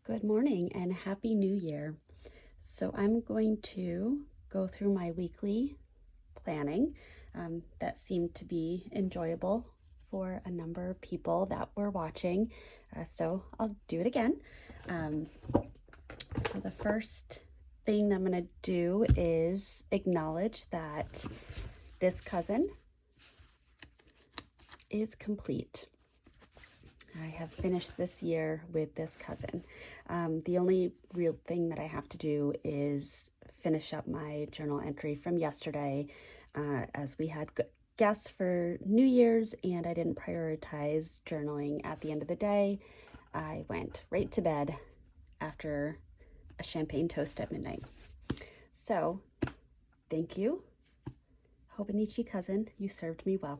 Good morning and Happy New Year. So I'm going to go through my weekly planning that seemed to be enjoyable for a number of people that were watching. So I'll do it again. So the first thing that I'm going to do is acknowledge that this cousin is complete. I have finished this year with this cousin. The only real thing that I have to do is finish up my journal entry from yesterday, as we had guests for New Year's and I didn't prioritize journaling at the end of the day. I went right to bed after a champagne toast at midnight. So, thank you, Hobonichi cousin, you served me well.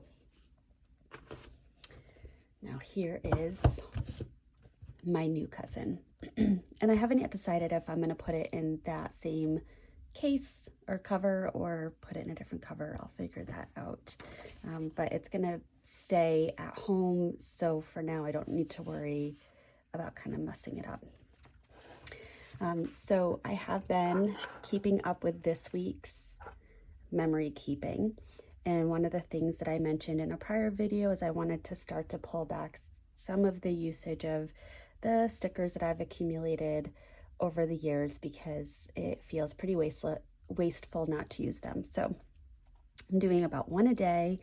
Now here is my new cousin. And I haven't yet decided if I'm going to put it in that same case or cover or put it in a different cover. I'll figure that out. But it's going to stay at home, so for now I don't need to worry about kind of messing it up. So I have been keeping up with this week's memory keeping. And one of the things that I mentioned in a prior video is I wanted to start to pull back some of the usage of the stickers that I've accumulated over the years because it feels pretty wasteful not to use them. So I'm doing about one a day.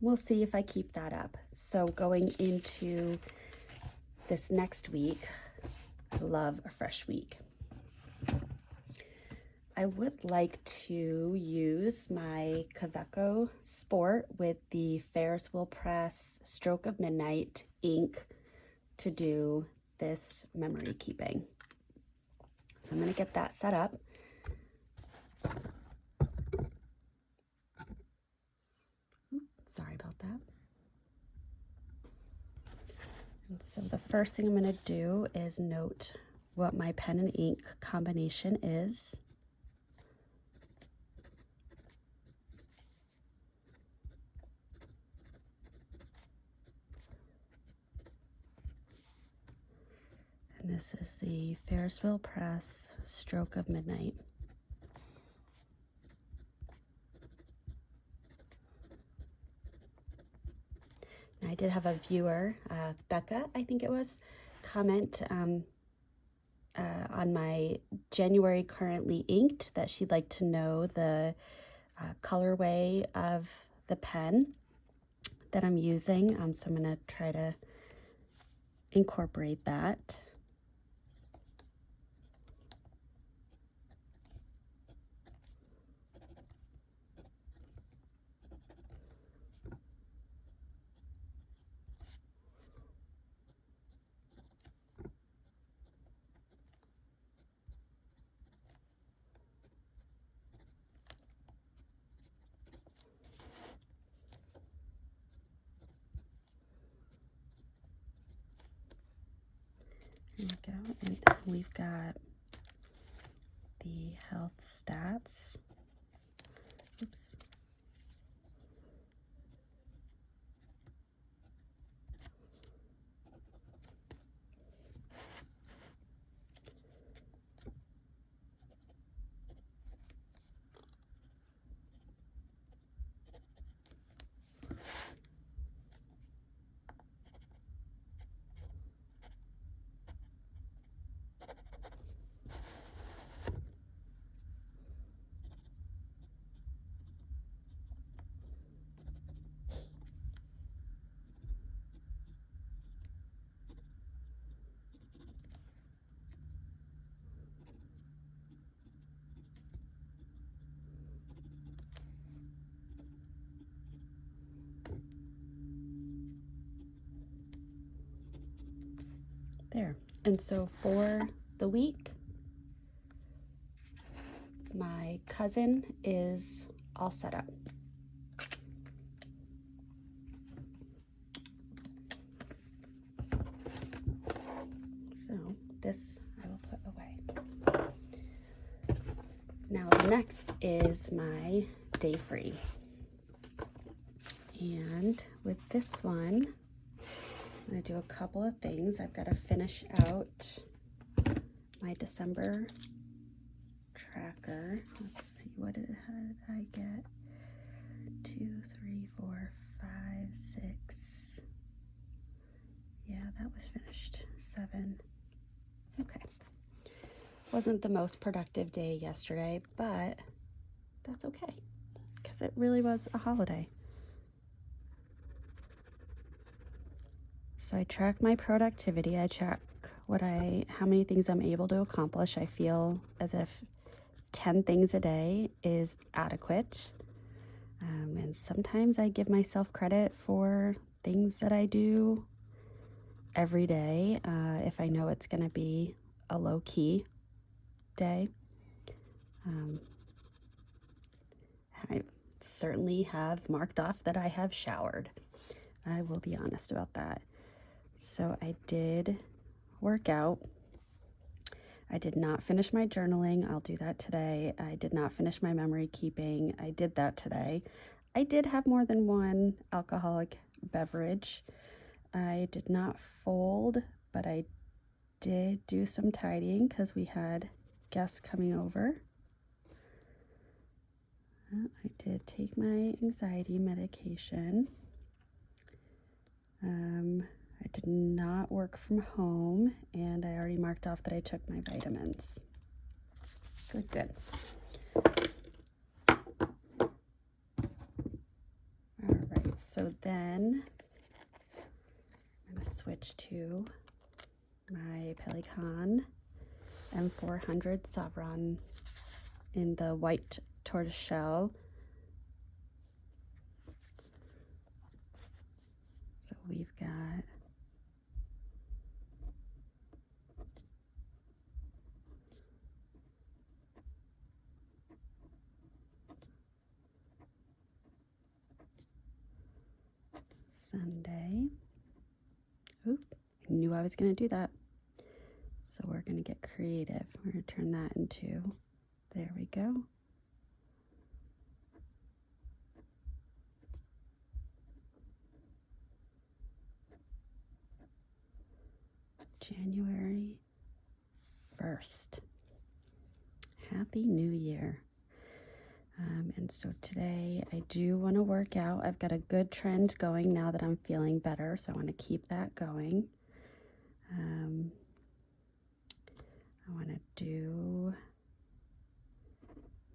We'll see if I keep that up. So going into this next week, I love a fresh week. I would like to use my Kaweco Sport with the Ferris Wheel Press Stroke of Midnight ink to do this memory keeping. So I'm going to get that set up. Sorry about that. And so the first thing I'm going to do is note what my pen and ink combination is. And this is the Ferris Wheel Press Stroke of Midnight. Now, I did have a viewer, Becca, I think it was, comment on my January currently inked that she'd like to know the colorway of the pen that I'm using. So I'm going to try to incorporate that. There we go. And then we've got the health stats. Oops. There. And so for the week, my cousin is all set up. So this I will put away. Now the next is my day free. And with this one, I'm going to do a couple of things. I've got to finish out my December tracker. Let's see, how did I get? 2, 3, 4, 5, 6. Yeah, that was finished. 7. Okay. Wasn't the most productive day yesterday, but that's okay because it really was a holiday. So I track my productivity. I track how many things I'm able to accomplish. I feel as if 10 things a day is adequate. And sometimes I give myself credit for things that I do every day if I know it's going to be a low-key day. I certainly have marked off that I have showered. I will be honest about that. So I did work out. I did not finish my journaling. I'll do that today. I did not finish my memory keeping. I did that today. I did have more than one alcoholic beverage. I did not fold, but I did do some tidying because we had guests coming over. I did take my anxiety medication. I did not work from home, and I already marked off that I took my vitamins. Good. All right, so then I'm going to switch to my Pelican M400 Savron in the white tortoiseshell. So we've got Sunday. Oop, I knew I was going to do that. So we're going to get creative. We're going to turn that into, there we go. January 1st. Happy New Year. And so today I do want to work out. I've got a good trend going now that I'm feeling better, so I want to keep that going. I want to do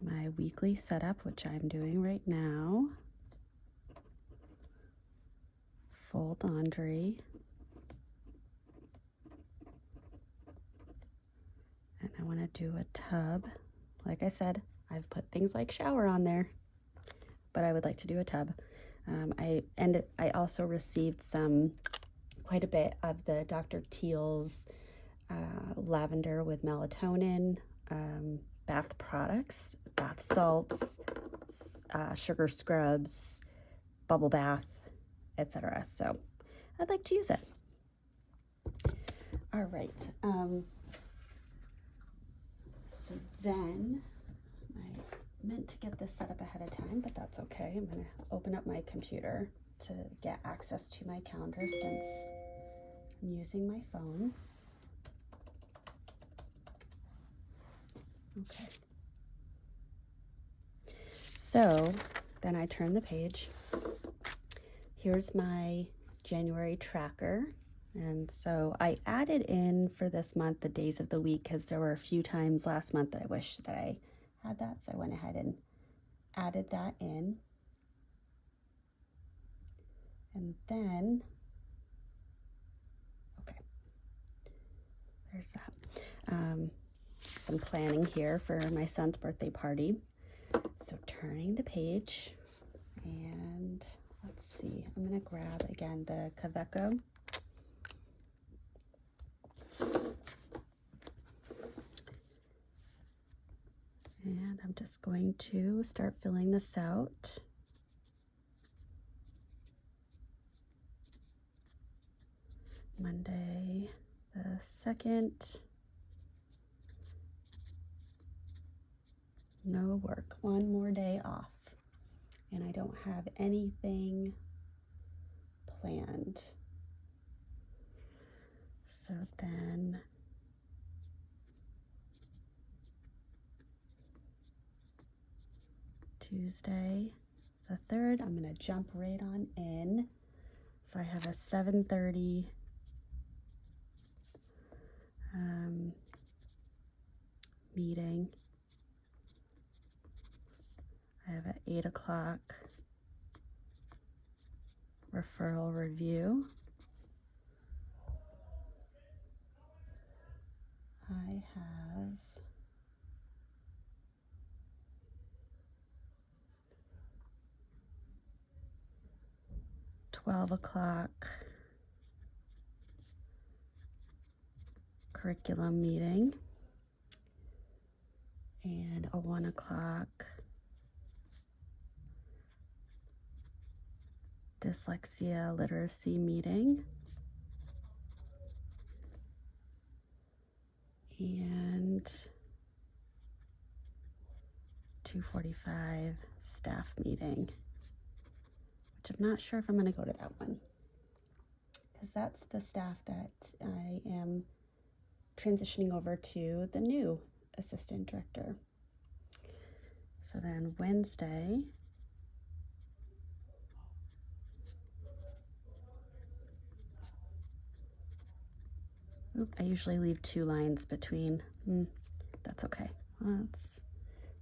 my weekly setup, which I'm doing right now. Fold laundry. And I want to do a tub. Like I said, I've put things like shower on there, but I would like to do a tub. I also received quite a bit of the Dr. Teal's lavender with melatonin, bath products, bath salts, sugar scrubs, bubble bath, etc. So I'd like to use it. All right. So then I meant to get this set up ahead of time, but that's okay. I'm going to open up my computer to get access to my calendar since I'm using my phone. Okay. So then I turn the page. Here's my January tracker. And so I added in for this month the days of the week because there were a few times last month that I wished that I had that. So I went ahead and added that in. And then, okay, there's that. Some planning here for my son's birthday party. So turning the page, and let's see, I'm going to grab again the Kaveco. And I'm just going to start filling this out. Monday the 2nd. No work. One more day off. And I don't have anything planned. So then Tuesday the 3rd, I'm going to jump right on in. So I have a 7:30 meeting. I have an 8 o'clock referral review. I have 12 o'clock curriculum meeting and a 1 o'clock dyslexia literacy meeting and 2:45 staff meeting, which I'm not sure if I'm going to go to that one because that's the staff that I am transitioning over to the new assistant director. So then Wednesday, I usually leave 2 lines between. That's okay.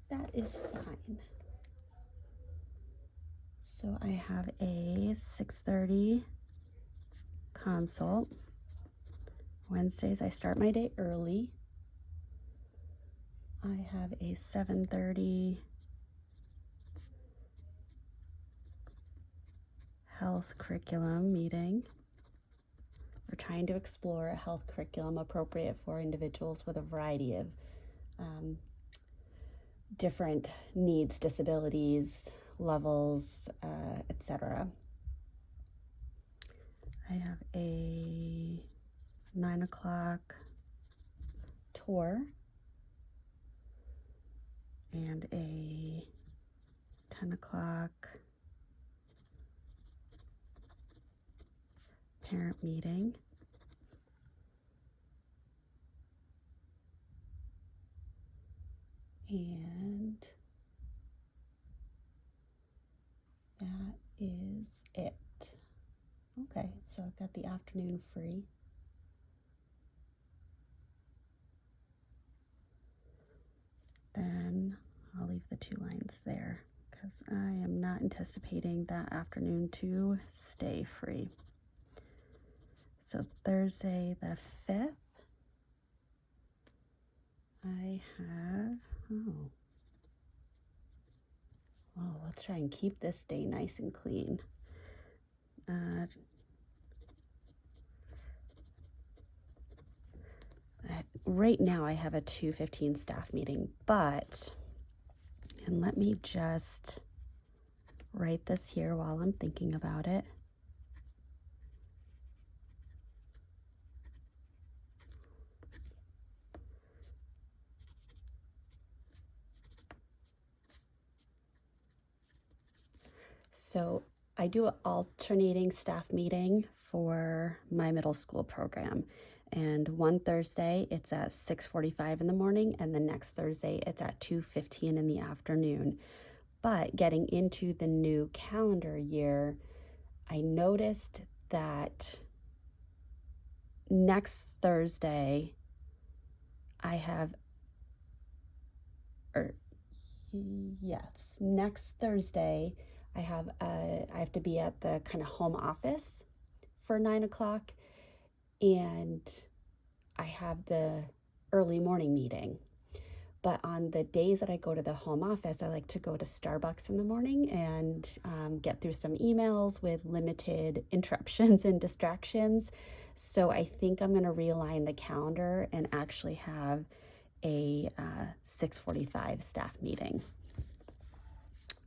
That is fine. So I have a 6:30 consult. Wednesdays I start my day early. I have a 7:30 health curriculum meeting. We're trying to explore a health curriculum appropriate for individuals with a variety of different needs, disabilities, levels, etc. I have a 9 o'clock tour and a 10 o'clock parent meeting. And that is it. Okay, so I've got the afternoon free. Then I'll leave the 2 lines there because I am not anticipating that afternoon to stay free. So Thursday the 5th, I have, let's try and keep this day nice and clean. Right now I have a 2:15 staff meeting, and let me just write this here while I'm thinking about it. So I do an alternating staff meeting for my middle school program. And one Thursday it's at 6:45 in the morning, and the next Thursday it's at 2:15 in the afternoon. But getting into the new calendar year, I noticed that next Thursday I have, next Thursday I have to be at the kind of home office for 9 o'clock, and I have the early morning meeting. But on the days that I go to the home office, I like to go to Starbucks in the morning and get through some emails with limited interruptions and distractions. So I think I'm going to realign the calendar and actually have a 6:45 staff meeting.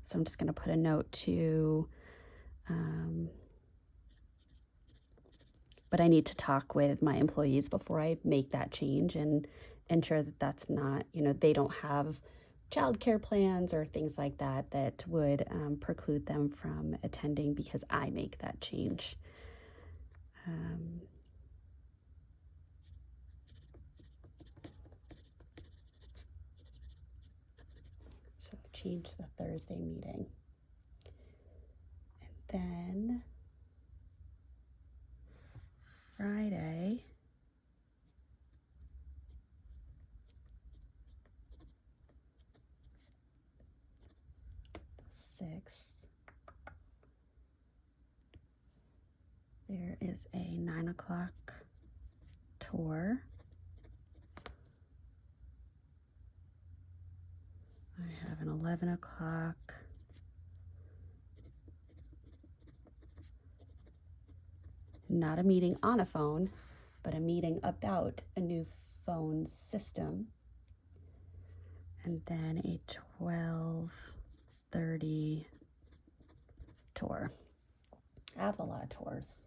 So I'm just going to put a note to, but I need to talk with my employees before I make that change and ensure that that's not, they don't have childcare plans or things like that that would preclude them from attending because I make that change. So change the Thursday meeting. And then Friday, the 6th, there is a 9 o'clock tour. I have an 11 o'clock. Not a meeting on a phone, but a meeting about a new phone system. And then a 12:30 tour. I have a lot of tours.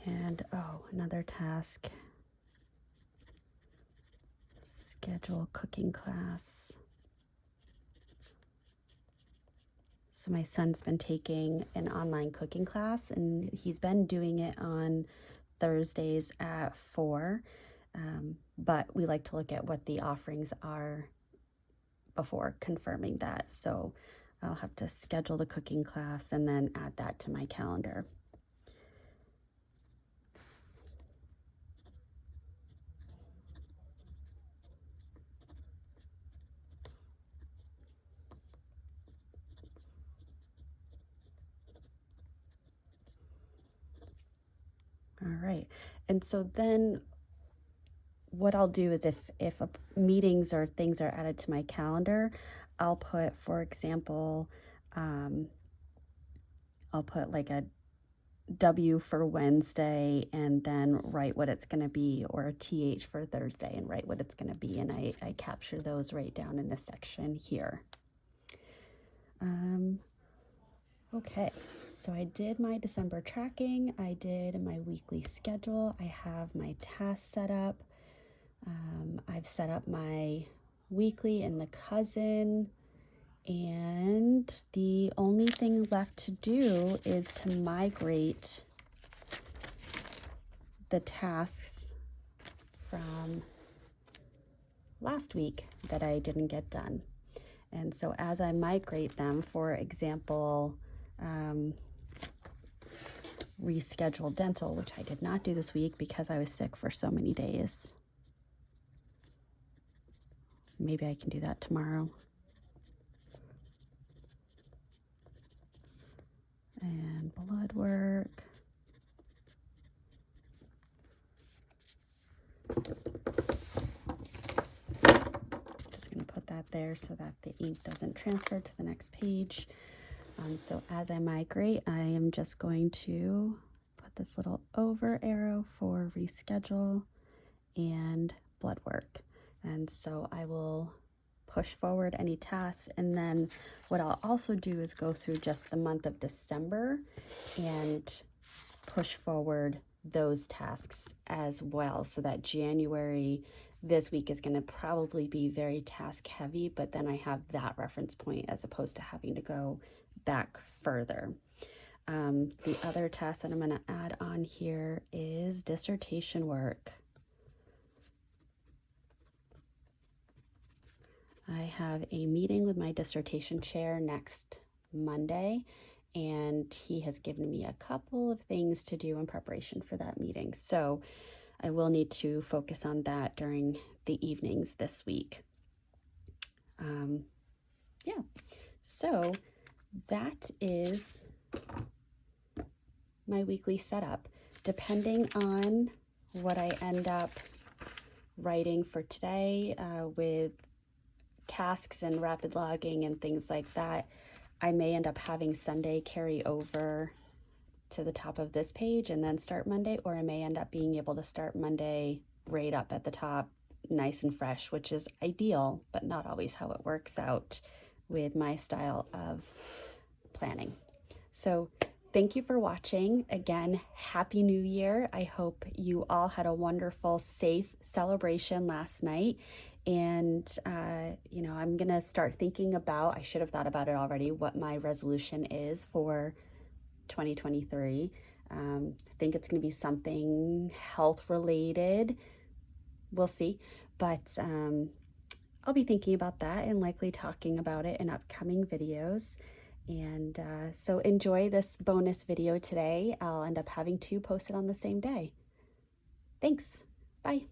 And another task. Schedule cooking class. So my son's been taking an online cooking class, and he's been doing it on Thursdays at 4. But we like to look at what the offerings are before confirming that. So I'll have to schedule the cooking class and then add that to my calendar. All right. And so then what I'll do is if meetings or things are added to my calendar, I'll put, for example, I'll put like a W for Wednesday and then write what it's going to be, or a TH for Thursday and write what it's going to be. And I capture those right down in this section here. Okay, so I did my December tracking. I did my weekly schedule. I have my tasks set up. I've set up my weekly in the cousin. And the only thing left to do is to migrate the tasks from last week that I didn't get done. And so as I migrate them, for example, reschedule dental, which I did not do this week because I was sick for so many days. Maybe I can do that tomorrow. And blood work. Just going to put that there so that the ink doesn't transfer to the next page. So as I migrate, I am just going to put this little over arrow for reschedule and blood work. And so I will push forward any tasks. And then what I'll also do is go through just the month of December and push forward those tasks as well, so that January, this week, is going to probably be very task heavy, but then I have that reference point as opposed to having to go back further. The other task that I'm going to add on here is dissertation work. I have a meeting with my dissertation chair next Monday, and he has given me a couple of things to do in preparation for that meeting. So I will need to focus on that during the evenings this week. Yeah, so that is my weekly setup. Depending on what I end up writing for today with tasks and rapid logging and things like that, I may end up having Sunday carry over to the top of this page and then start Monday, or I may end up being able to start Monday right up at the top, nice and fresh, which is ideal, but not always how it works out with my style of planning. So thank you for watching. Again, Happy New Year. I hope you all had a wonderful, safe celebration last night. And, I'm going to start thinking about, I should have thought about it already, what my resolution is for 2023. I think it's going to be something health related, we'll see. But I'll be thinking about that and likely talking about it in upcoming videos. And so enjoy this bonus video today. I'll end up having two posted on the same day. Thanks. Bye.